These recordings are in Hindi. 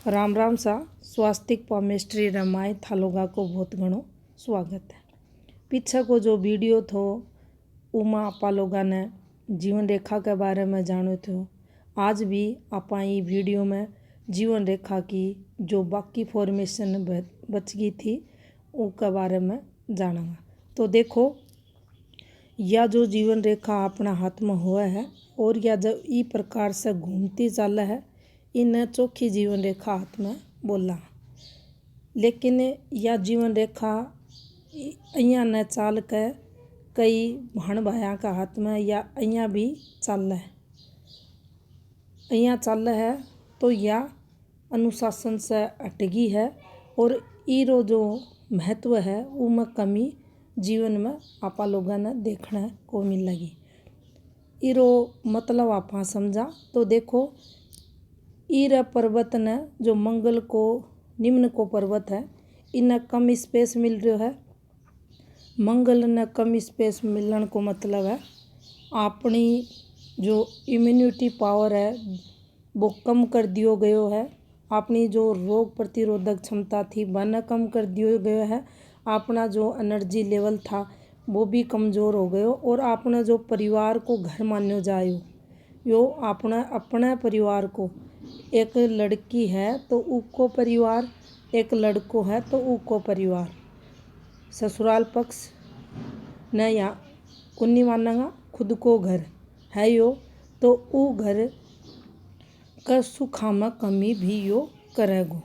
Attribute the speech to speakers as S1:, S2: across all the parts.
S1: राम राम सा स्वास्तिक पामेस्ट्री रमाई थालोगा को बहुत घणो स्वागत है। पीछे को जो वीडियो थो उमा आपा लोगा ने जीवन रेखा के बारे में जानो थो। आज भी आपा ये वीडियो में जीवन रेखा की जो बाकी फॉर्मेशन बच गई थी उसके बारे में जानेंगे। तो देखो या जो जीवन रेखा अपना हाथ में हुआ है और या जब ई प्रकार से घूमती चाल है इन चौखी जीवन रेखा हाथ में बोला। लेकिन यह जीवन रेखा अइया न चाल के कई भाण भाया का हाथ में या अइया भी चाल है। अइया चाल है तो यह अनुशासन से अटगी है और ईरो जो महत्व है वो में कमी जीवन में आपा लोगों ने देखने को मिलेगी। ईरो मतलब आपा समझा तो देखो ईर पर्वत ने जो मंगल को निम्न को पर्वत है इन्हें कम स्पेस मिल रहा है। मंगल ने कम स्पेस मिलने को मतलब है अपनी जो इम्यूनिटी पावर है वो कम कर दियो गयो है। अपनी जो रोग प्रतिरोधक क्षमता थी वह कम कर दियो गयो है। अपना जो एनर्जी लेवल था वो भी कमज़ोर हो गयो और अपने जो परिवार को घर मान्यो जायो यो अपने परिवार को एक लड़की है तो उसको परिवार, एक लड़को है तो उसको परिवार, ससुराल पक्ष न या कुन्नी मानेगा खुद को घर है यो तो वो घर का सुखा में कमी भी यो करेगो।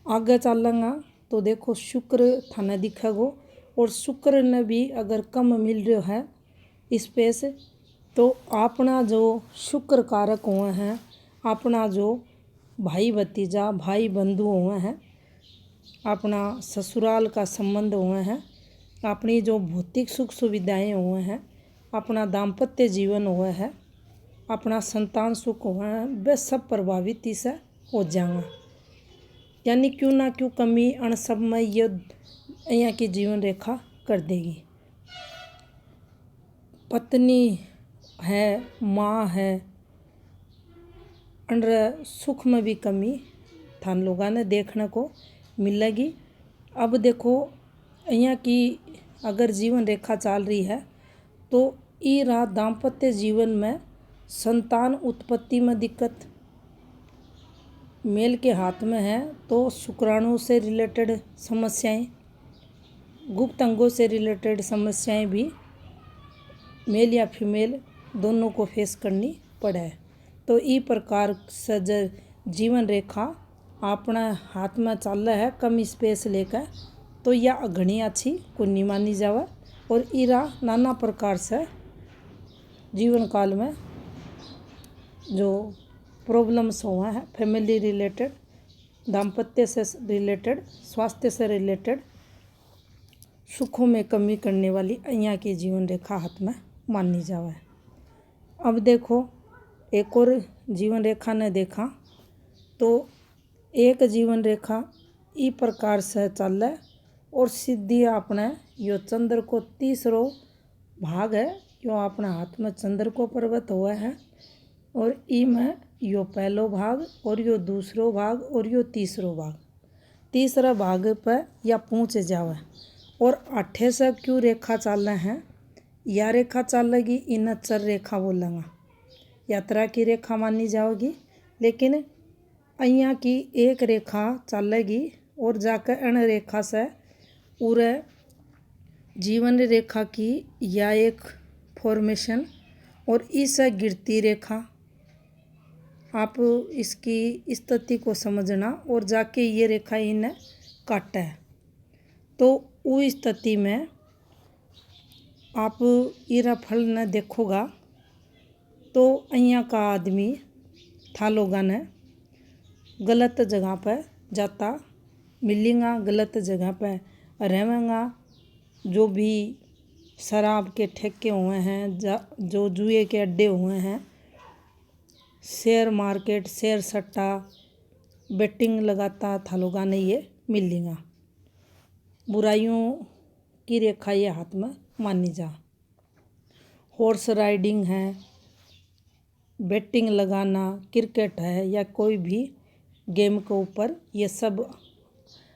S1: आगे चलेंगा तो देखो शुक्र थाने दिखेगो और शुक्र ने भी अगर कम मिल रहा है स्पेस तो अपना जो शुक्र कारक हुए हैं अपना जो भाई भतीजा भाई बंधु हुए हैं अपना ससुराल का संबंध हुए हैं अपनी जो भौतिक सुख सुविधाएं हुए हैं अपना दाम्पत्य जीवन हुआ है अपना संतान सुख हुआ है वे सब प्रभावित इससे हो जाएंगे। यानी क्यों ना क्यों कमी अन सब में ये यहाँ की जीवन रेखा कर देगी। पत्नी है माँ है अंडर सुख में भी कमी थान लोगों ने देखने को मिलेगी। अब देखो यहाँ की अगर जीवन रेखा चल रही है तो ये रहा दाम्पत्य जीवन में संतान उत्पत्ति में दिक्कत मेल के हाथ में है तो शुक्राणु से रिलेटेड समस्याएं गुप्त अंगों से रिलेटेड समस्याएं भी मेल या फीमेल दोनों को फेस करनी पड़े। तो ई प्रकार से जीवन रेखा अपना हाथ में चल है कम स्पेस लेकर तो यह घनी अच्छी कुन्नी मानी जावे और इरा नाना प्रकार से जीवन काल में जो प्रॉब्लम्स हुआ है फैमिली रिलेटेड दाम्पत्य से रिलेटेड स्वास्थ्य से रिलेटेड सुखों में कमी करने वाली यहाँ की जीवन रेखा हाथ में मानी जावे। अब देखो एक और जीवन रेखा ने देखा तो एक जीवन रेखा ई प्रकार से चल और सीधी अपने यो चंद्र को तीसरो भाग है यो अपने हाथ में चंद्र को पर्वत हुआ है और ई में यो पहलो भाग और यो दूसरो भाग और यो तीसरो भाग तीसरा भाग पर या पहुँच जावे और आठे से क्यों रेखा चल है या रेखा चलेगी इन चर रेखा बोलेंगे यात्रा की रेखा मानी जाएगी। लेकिन यहाँ की एक रेखा चलेगी और जाकर अण रेखा से पूरे जीवन रेखा की या एक फॉर्मेशन और इस गिरती रेखा आप इसकी स्थिति को समझना और जाके ये रेखा इन्हें काटे तो उस स्थिति में आप इरा फल न देखोगा तो यहाँ का आदमी था लोगों ने गलत जगह पर जाता मिलेगा गलत जगह पर रहेगा। जो भी शराब के ठेके हुए हैं जो जुए के अड्डे हुए हैं शेयर मार्केट शेयर सट्टा बेटिंग लगाता था लोगों ने ये मिलेगा। बुराइयों की रेखा ये हाथ में मानी जा हॉर्स राइडिंग है बेटिंग लगाना क्रिकेट है या कोई भी गेम के ऊपर ये सब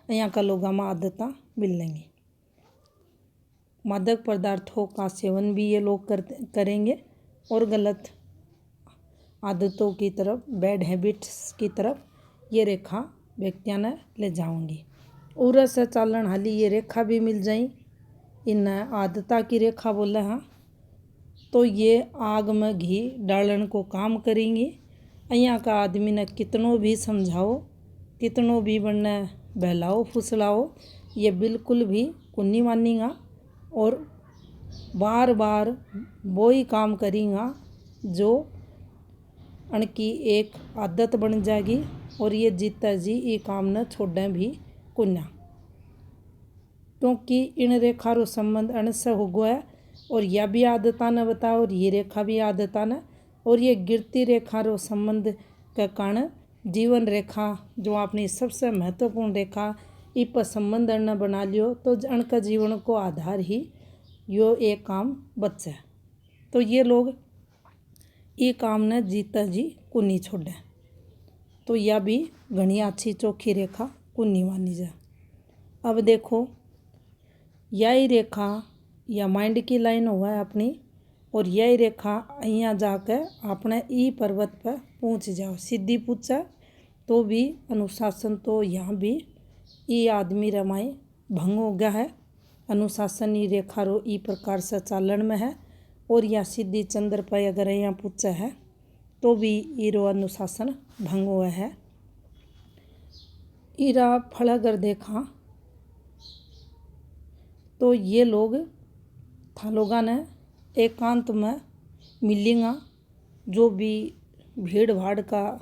S1: यहाँ का लोगों में आदतें मिलेंगी। मादक पदार्थों का सेवन भी ये लोग करेंगे और गलत आदतों की तरफ, बैड हैबिट्स की तरफ ये रेखा व्यक्तियां ने ले जाऊंगी। उर से चालन हाली ये रेखा भी मिल जाई, इन आदता की रेखा बोले हाँ, तो ये आग में घी डालन को काम करेंगी। यहाँ का आदमी ने कितनों भी समझाओ, कितनों भी बनने बहलाओ फुसलाओ, ये बिल्कुल भी कुन्नी मानेगा और बार बार वो ही काम करेगा जो उनकी एक आदत बन जाएगी और ये जीता जी ये काम न छोड़े भी कुन्ना, क्योंकि इन रेखा रो संबंध अणसे हो गया है और यह भी आदता न बताओ और ये रेखा भी आदता न, और ये गिरती रेखा रो संबंध के कारण जीवन रेखा जो अपनी सबसे महत्वपूर्ण रेखा इस पर संबंध न बना लियो तो उनका जीवन को आधार ही यो एक काम बच्चा है। तो ये लोग ये काम ने जीता जी को नहीं छोड़े, तो यह भी घनी अच्छी चौखी रेखा को नहीं मानी जाए। अब देखो यही रेखा या माइंड की लाइन हुआ है अपनी, और यही रेखा यहाँ जाकर अपने ई पर्वत पर पहुँच जाओ। सीधी पूछा तो भी अनुशासन तो यहाँ भी ये आदमी रमाई भंग हो गया है। अनुशासन ये रेखा रो ई प्रकार से चालन में है, और या सीधी चंद्र पर अगर यहाँ पूछा है तो भी ईरो अनुशासन भंग हुआ है। ईरा फल अगर देखा तो ये लोग था लोगों ने एकांत में मिलेंगा, जो भी भीड़ भाड़ का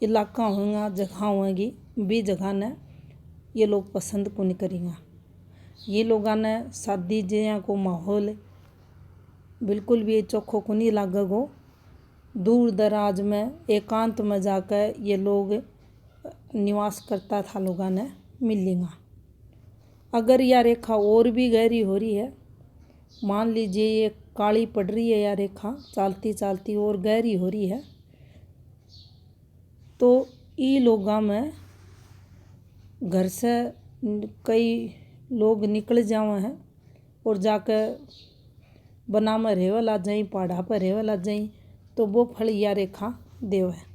S1: इलाका होगा, जगह होगी, भी जगह ने ये लोग पसंद को नहीं करेंगे। ये लोगों ने शादी जया को माहौल बिल्कुल भी चोखो को नहीं लागेगो। दूर दराज में एकांत में जाकर ये लोग निवास करता था लोगों ने मिलेंगा। अगर यह रेखा और भी गहरी हो रही है, मान लीजिए ये काली पड़ रही है या रेखा चलती चलती और गहरी हो रही है, तो ई लोगों में घर से कई लोग निकल जावे हैं और जाकर बना में रेवा ला जाई, पहाड़ा पर रेवा ला जाई, तो वो फल या रेखा देव है।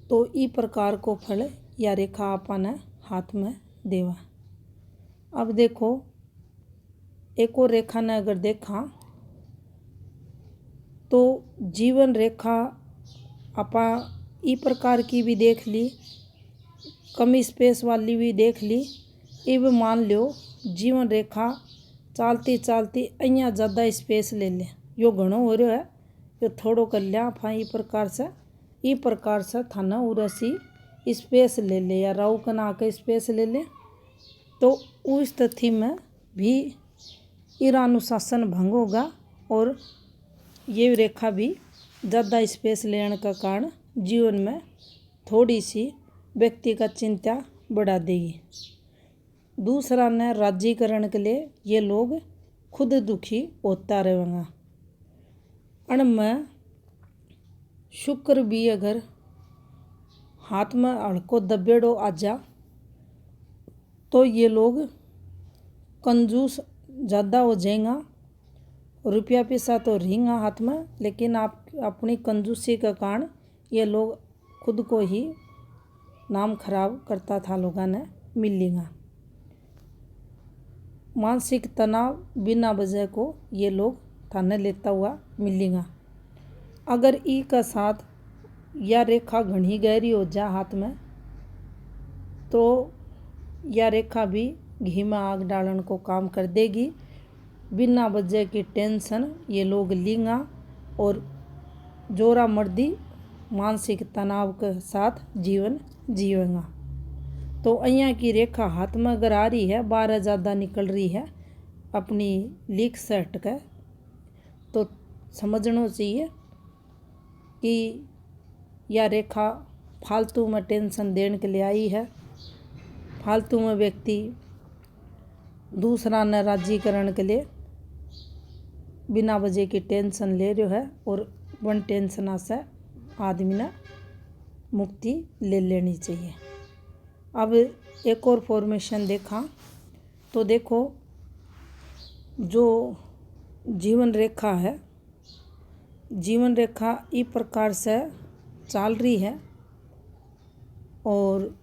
S1: तो ई प्रकार को फल या रेखा अपन हाथ में देवा। अब देखो एक और रेखा ने अगर देखा तो जीवन रेखा आपा ई प्रकार की भी देख ली, कम स्पेस वाली भी देख ली। अब मान लो जीवन रेखा चलती चलती अँ ज़्यादा स्पेस ले ले, यो घणो हो रहा है, यो थोड़ो कर लिया आप ई प्रकार से थाना उसी स्पेस ले ले या राव कना के स्पेस ले ले, तो उस स्थिति में भी इरा अनुशासन भंग होगा और ये रेखा भी ज़्यादा स्पेस लेने का कारण जीवन में थोड़ी सी व्यक्ति का चिंता बढ़ा देगी। दूसरा ने राज्यीकरण के लिए ये लोग खुद दुखी होता रहेगा। अणमें शुक्र भी अगर हाथ में हल्को दबेड़ो आ जा तो ये लोग कंजूस ज़्यादा हो जाएगा। रुपया पैसा तो रहेगा हाथ में, लेकिन आप अपनी कंजूसी के कारण ये लोग खुद को ही नाम खराब करता था लोगों ने मिलेगा। मानसिक तनाव बिना वजह को ये लोग थाने लेता हुआ मिलेगा। अगर ई का साथ या रेखा घनी गहरी हो जा हाथ में, तो यह रेखा भी घी में आग डालन को काम कर देगी। बिना वजह की टेंशन ये लोग लेंगा और जोरा मर्दी मानसिक तनाव के साथ जीवन जीवेगा। तो અહીંયા की रेखा हाथ में अगर आ रही है, 12 ज़्यादा निकल रही है अपनी लीक से हटकर, तो समझना चाहिए कि यह रेखा फालतू में टेंशन देने के लिए आई है। फालतू में व्यक्ति दूसरा न राज्यीकरण के लिए बिना वजह की टेंशन ले रहे है और वन टेंशन से आदमी ने मुक्ति ले लेनी चाहिए। अब एक और फॉर्मेशन देखा तो देखो, जो जीवन रेखा है, जीवन रेखा इस प्रकार से चल रही है और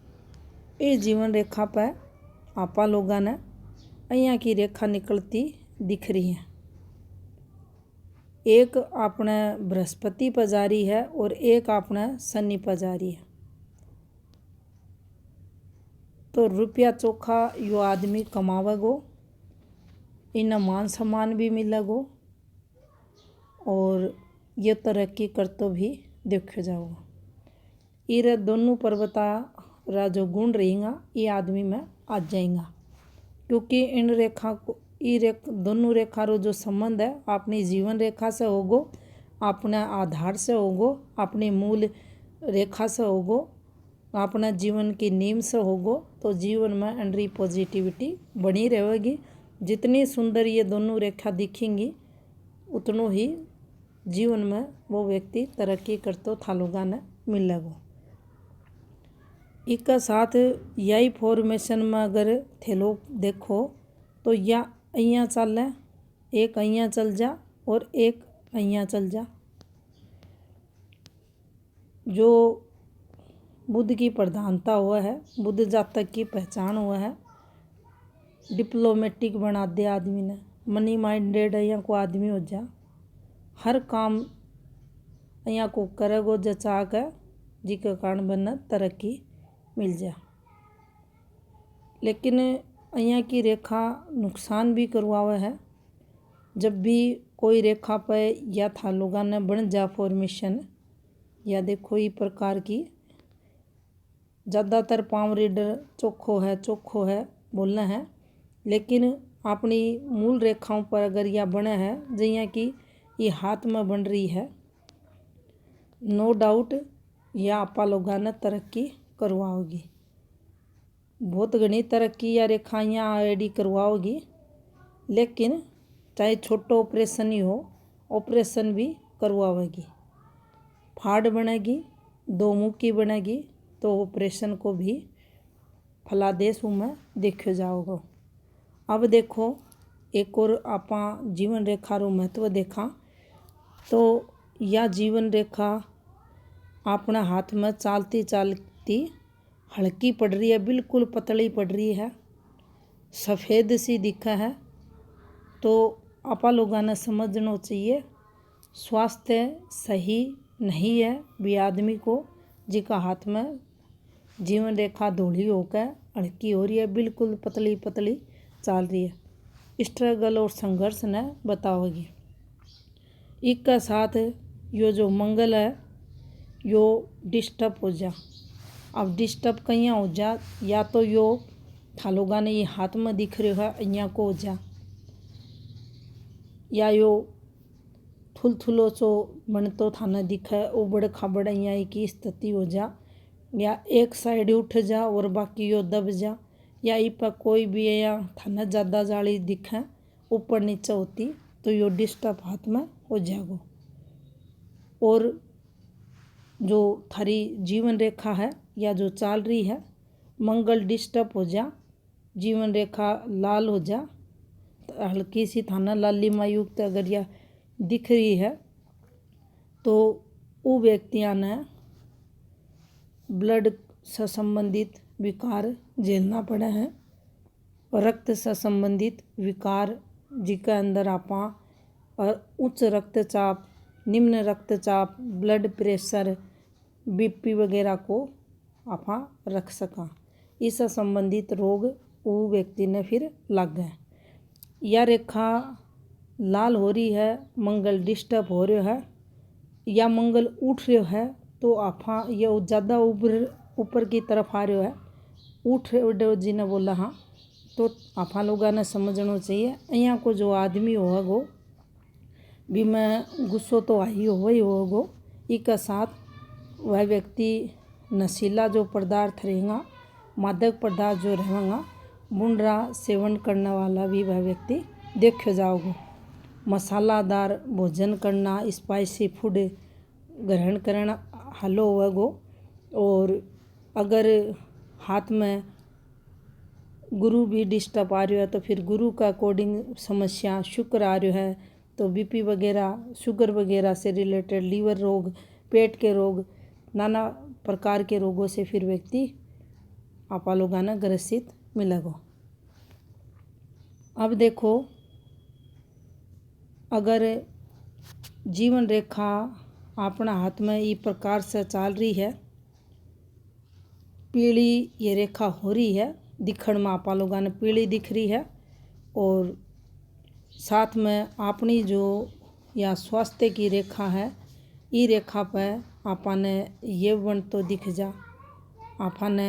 S1: इस जीवन रेखा पर आपा लोगों ने અહીંયા की रेखा निकलती दिख रही है। एक अपने बृहस्पति पर जा रही है और एक अपने शनि पर जा रही है। तो रुपया चोखा यो आदमी कमावेगो, इन्हें मान सम्मान भी मिलेगो और ये तरक्की करतो भी देखो जाओगा। ये दोनों पर्वता रा जो गुण रहेगा ये आदमी में आ जाएगा, क्योंकि इन रेखा को दोनों रेखा रो जो संबंध है अपनी जीवन रेखा से होगो, अपने आधार से होगो, अपनी मूल रेखा से होगो, अपना जीवन की नींव से होगो। तो जीवन में अंदर पॉजिटिविटी बनी रहेगी। जितनी सुंदर ये दोनों रेखा दिखेंगी उतनों ही जीवन में वो व्यक्ति तरक्की करते थालोगा ने मिलेगो। इसका साथ यही फॉर्मेशन में अगर थे लोग देखो तो या અહીંયા चल, एक અહીંયા चल जा और एक અહીંયા चल जा। जो बुध की प्रधानता हुआ है, बुध जातक की पहचान हुआ है, डिप्लोमेटिक बना दे आदमी ने, मनी माइंडेड यहाँ को आदमी हो जा, हर काम यहाँ को करेगो जचा के जिसके कारण बना तरक्की मिल जा। लेकिन यहाँ की रेखा नुकसान भी करवावे है। जब भी कोई रेखा पर या थालोगा ने बन जा फॉर्मेशन, या देखो इस प्रकार की ज़्यादातर पावर रीडर चोखो है बोलना है, लेकिन अपनी मूल रेखाओं पर अगर यह बने है जैया कि ये हाथ में बन रही है, नो डाउट यह आपा लोगा ने तरक्की करवाओगी, बहुत घनी तरक्की या रेखा यहाँ आईडी करवाओगी। लेकिन चाहे छोटो ऑपरेशन ही हो, ऑपरेशन भी करवाएगी, फाड़ बनेगी, दो मुँह की बनेगी, तो ऑपरेशन को भी फलादेश में देखो जाओगे। अब देखो एक और आपा जीवन रेखा रो महत्व देखा तो यह जीवन रेखा अपने हाथ में चालती चालती हल्की पड़ रही है, बिल्कुल पतली पड़ रही है, सफ़ेद सी दिखा है। तो आपा लोगों ने समझना चाहिए स्वास्थ्य सही नहीं है भी आदमी को जिसका हाथ में जीवन रेखा धोली होकर हल्की हो रही है, बिल्कुल पतली पतली चल रही है। स्ट्रगल और संघर्ष ने बताओगी। इसका साथ यो जो मंगल है यो डिस्टर्ब हो जा। अब डिस्टर्ब कहीं हो जा, या तो यो थालोगा ने ये हाथ में दिख रहे है અહીંયા को हो जा, या यो थुलथुलो सो बनतो थाने दिखे उबड़ खाबड़ અહીંયા की स्थिति हो जा, या एक साइड उठ जा और बाकी यो दब जा, या इस पर कोई भी यहाँ थाने ज़्यादा जाली दिखे ऊपर नीचे होती तो यो डिस्टर्ब हाथ में हो जाएगो। और जो थारी जीवन रेखा है या जो चल रही है, मंगल डिस्टर्ब हो जा, जीवन रेखा लाल हो जा, तो हल्की सी थाना लालिमा युक्त अगर यह दिख रही है तो वो व्यक्तियों ने ब्लड से संबंधित विकार झेलना पड़े हैं। रक्त से संबंधित विकार जिसके अंदर आपा उच्च रक्तचाप, निम्न रक्तचाप, ब्लड प्रेशर, बीपी वगैरह को आपा रख सका, इससे संबंधित रोग वो व्यक्ति ने फिर लग गए। यह रेखा लाल हो रही है, मंगल डिस्टर्ब हो रहा है, या मंगल उठ रहा है तो आपा यह ज़्यादा ऊपर की तरफ आ रहा है, उठ जी ने बोला हाँ, तो आपा लोगों ने समझना चाहिए यहाँ को जो आदमी होगो भी मैं गुस्सो तो आई ही होगो, इसका साथ वह व्यक्ति नशीला जो पदार्थ रहेगा, मादक पदार्थ जो रहेगा, बुंडरा सेवन करने वाला भी वह व्यक्ति देखे जाओगे। मसालादार भोजन करना, स्पाइसी फूड ग्रहण करना हलो होगो, और अगर हाथ में गुरु भी डिस्टर्ब आ रहा है तो फिर गुरु का अकॉर्डिंग समस्या, शुक्र आ रहा है तो बीपी वगैरह, शुगर वगैरह से रिलेटेड, लीवर रोग, पेट के रोग, नाना प्रकार के रोगों से फिर व्यक्ति आपा लोगाना ग्रसित मिलेगा। अब देखो, अगर जीवन रेखा अपना हाथ में इस प्रकार से चल रही है, पीली ये रेखा हो रही है, दिखण में आपा लोगों ने पीली दिख रही है, और साथ में अपनी जो या स्वास्थ्य की रेखा है, ये रेखा पर आपने ये बन तो दिख जा, आपने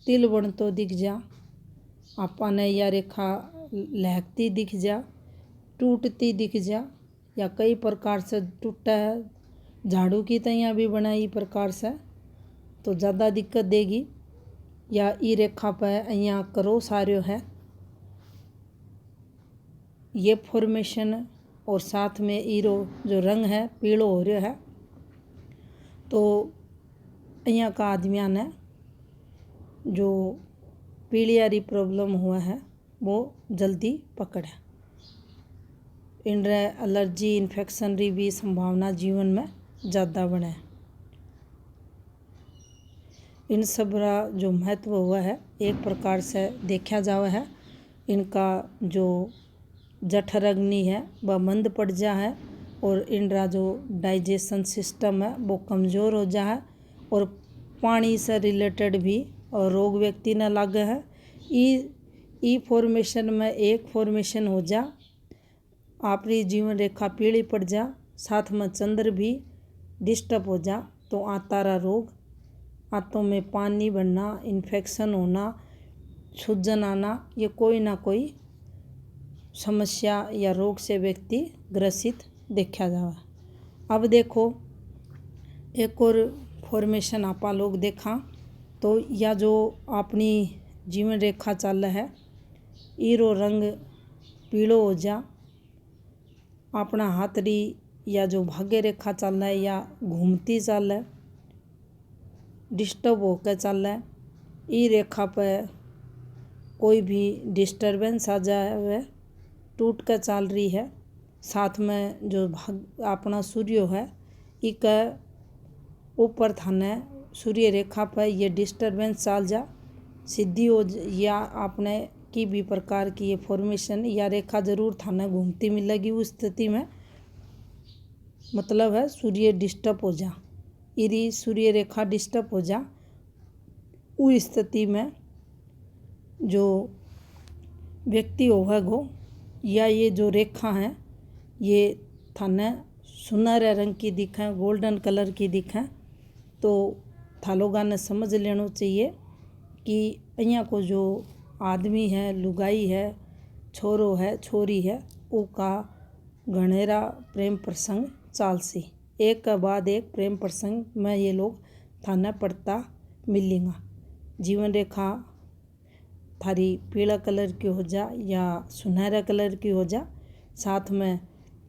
S1: तिल बन तो दिख जा, आपने यह रेखा लहकती दिख जा, टूटती दिख जा, या कई प्रकार से टूटा है, झाड़ू की तैयार भी बनाई प्रकार से तो ज़्यादा दिक्कत देगी। या ई रेखा पर यहाँ क्रॉस आ रहा है, ये फॉर्मेशन, और साथ में ईरो जो रंग है पीलो हो रहा है, तो यहाँ का आदमिया ने जो पीलियारी प्रॉब्लम हुआ है वो जल्दी पकड़े, इन एलर्जी इन्फेक्शन री भी संभावना जीवन में ज़्यादा बने। इन सब का जो महत्व हुआ है एक प्रकार से देखा जावा है, इनका जो जठराग्नि है वह मंद पड़ जा है, और इनका जो डाइजेशन सिस्टम है वो कमज़ोर हो जा है, और पानी से रिलेटेड भी और रोग व्यक्ति न लागे है। ई फॉर्मेशन में एक फॉर्मेशन हो जा, आपरी जीवन रेखा पीली पड़ जा, साथ में चंद्र भी डिस्टर्ब हो जा, तो आतारा रोग, आंतों में पानी भरना, इन्फेक्शन होना, सूजन आना, ये कोई ना कोई समस्या या रोग से व्यक्ति ग्रसित देखा जावा। अब देखो, एक और फॉर्मेशन आपा लोग देखा तो या जो अपनी जीवन रेखा चल है, ईरो रंग पीलो हो जा, अपना हाथ री या जो भाग्य रेखा चल है या घूमती चल है, डिस्टर्ब होकर चल है, ई रेखा पर कोई भी डिस्टर्बेंस आ जाए, टूट कर चल रही है, साथ में जो अपना सूर्य है इक ऊपर थाने सूर्य रेखा पर ये डिस्टर्बेंस चल जा, सीधी हो या आपने की भी प्रकार की ये फॉर्मेशन या रेखा जरूर थाने घूमती मिलेगी, उस स्थिति में मतलब है सूर्य डिस्टर्ब हो जा, इरी सूर्य रेखा डिस्टर्ब हो जा, उस स्थिति में जो व्यक्ति होगा या ये जो रेखा है ये थाने सुनहरे रंग की दिखें, गोल्डन कलर की दिखें, तो थालोगा ने समझ लेना चाहिए कि यहाँ को जो आदमी है, लुगाई है, छोरो है, छोरी है, उका घनेरा प्रेम प्रसंग चालसी, एक के बाद एक प्रेम प्रसंग में ये लोग थाने पड़ता मिलेंगा। जीवन रेखा थारी पीला कलर की हो जा या सुनहरा कलर की हो जा, साथ में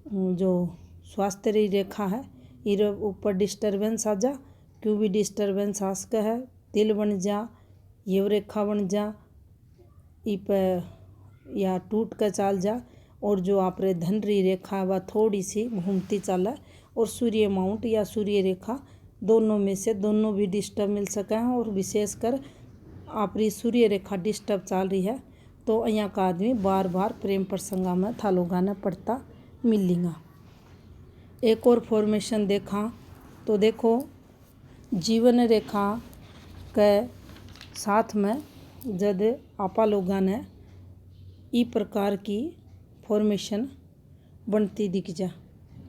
S1: जो स्वास्थ्य री रेखा है इरे ऊपर डिस्टर्बेंस आ जा, क्यों भी डिस्टर्बेंस आ सके है, तिल बन जा, ये रेखा बन जा, इप या टूट कर चाल जा, और जो आपरे धन री रेखा वह थोड़ी सी घूमती चले, और सूर्य माउंट या सूर्य रेखा दोनों में से दोनों भी डिस्टर्ब मिल सके हैं, और विशेषकर आपरी सूर्य रेखा डिस्टर्ब चल रही है तो यहाँ का आदमी बार बार प्रेम प्रसंगा में थालोगा ने पड़ता मिलेगा। एक और फॉर्मेशन देखा तो देखो, जीवन रेखा के साथ में जब आपा लोगा ने ई प्रकार की फॉर्मेशन बनती दिख जा,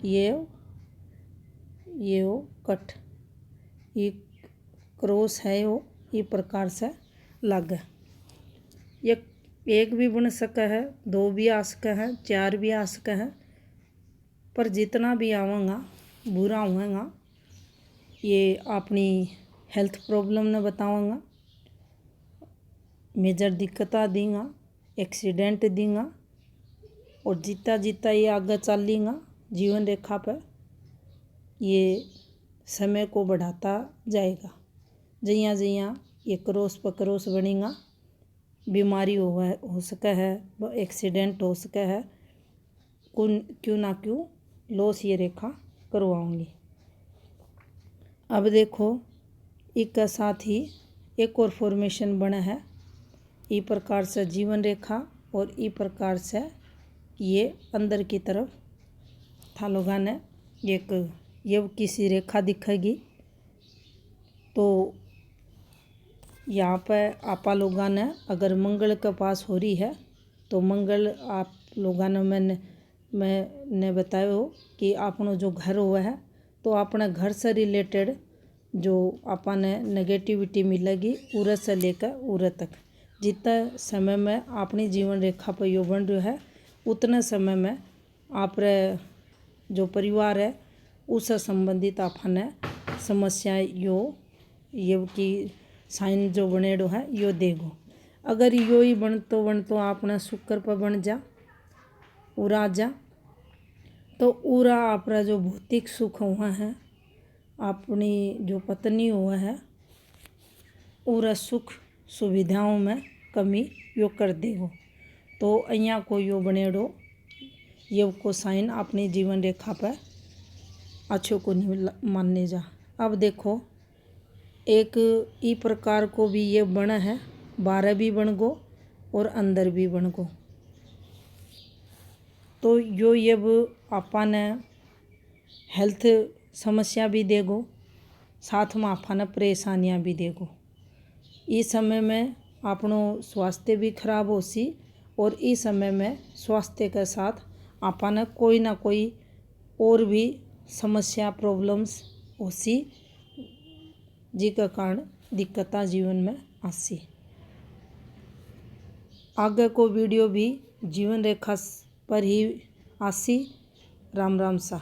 S1: ये हो कट, ये क्रॉस है, वो ई प्रकार से लग, ये एक भी बन सके है, दो भी आ सके हैं, चार भी आ सके हैं, पर जितना भी आवेगा बुरा होगा, ये अपनी हेल्थ प्रॉब्लम ने बताऊँगा, मेजर दिक्कतें देंगा, एक्सीडेंट देंगा, और जीता जीता ये आगे चलेगा जीवन रेखा पर, ये समय को बढ़ाता जाएगा। जियाँ जियाँ ये क्रॉस पर क्रॉस बनेगा, बीमारी हो सके है, एक्सीडेंट हो सके है, क्यों ना क्यों लॉस ये रेखा करवाऊंगी। अब देखो इसके साथ ही एक और फॉर्मेशन बना है, इस प्रकार से जीवन रेखा और इस प्रकार से ये अंदर की तरफ था लोगों ने एक ये किसी रेखा दिखेगी। तो यहाँ पे आपा लोगों ने अगर मंगल के पास हो रही है तो मंगल आप लोगों ने मैंने बताया हो कि अपनो जो घर हुआ है तो अपने घर से रिलेटेड जो अपन ने नेगेटिविटी मिलेगी उरे से लेकर उरे तक, जितना समय में अपनी जीवन रेखा पर यो बन रहा है उतने समय में आप जो परिवार है उससे संबंधित आपने समस्या ये की साइन जो बनेडो है यो देगो। अगर यो ही बनतो आपने शुक्र पर बन जा उरा जा तो उरा आपरा जो भौतिक सुख हुआ है, अपनी जो पत्नी हुआ है उरा सुख सुविधाओं में कमी यो कर देगो। तो अइया को यो बनेडो ये को साइन अपनी जीवन रेखा पर अच्छो को नहीं मानने जा। अब देखो एक ई प्रकार को भी ये बना है, 12 भी बन गो और अंदर भी बन गो। तो यो ये अपन ने हेल्थ समस्या भी देगो, साथ में अपन परेशानियाँ भी देगो। इस समय में अपनो स्वास्थ्य भी खराब हो सी और इस समय में स्वास्थ्य के साथ अपन कोई ना कोई और भी समस्या प्रॉब्लम्स हो सी, जिसके कारण दिक्कत जीवन में आसी। आगे को वीडियो भी जीवन रेखा पर ही आसी। राम राम सा।